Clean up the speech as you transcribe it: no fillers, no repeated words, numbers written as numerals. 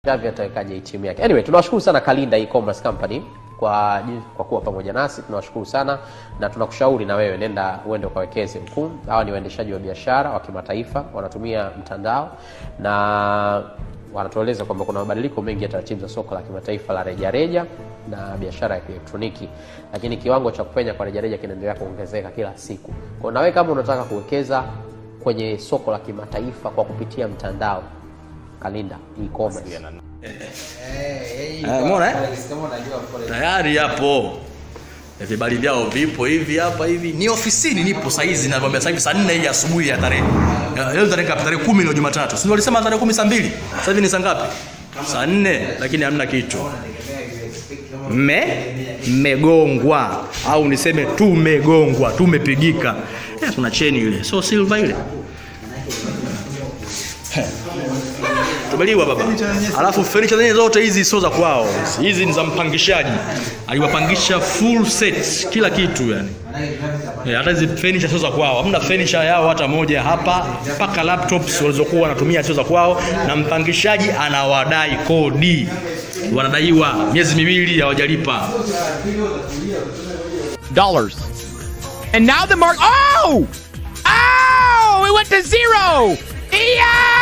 Javi atawekaje timu yake. Anyway, tunawashukuru sana Kalynda e-commerce company kwa kuwa pamoja nasi. Tunawashukuru sana na tunakushauri na wewe nenda uende ukawekeze huko. Hawa ni waendeshaji wa biashara wa kimataifa, wanatumia mtandao na wanatueleza kwamba kuna mabadiliko mengi ya taratibu za soko la kimataifa la rejareja na biashara ya kielektroniki, lakini kiwango cha kupenya kwa rejareja kinaendelea kuongezeka kila siku. Kwa na wewe kama unataka kuwekeza kwenye soko la kimataifa kwa kupitia mtandao, Kalynda e-commerce. Umeona tayari hapo. Vibali vyao vipo hivi hapa hivi. Ni ofisini nipo saa hizi na sasa hivi saa 4 hii asubuhi ya tarehe. Leo tarehe 10 leo Jumatatu. Sio walisema tarehe 10 saa 2. Sasa hivi ni saa ngapi? Saa 4 lakini hamna kitu. Mmegongwa au niseme tumegongwa, tumepigika. Kuna cheni ile. So silver ile. Tumeliwa baba. Alafu furniture zenyewe zote hizi sio za kwao. Hizi ni za mpangishaji. Aliwapangisha full set kila kitu yani. Hata hizi furniture sio za kwao. Hamna furniture yao hata moja hapa. Paka laptops walizokuwa wanatumia sio za kwao na mpangishaji anawadai kodi. Wanadaiwa miezi 2 hawajalipa. Dollars. And now the mark. Oh! Oh! It went to 0. Yeah!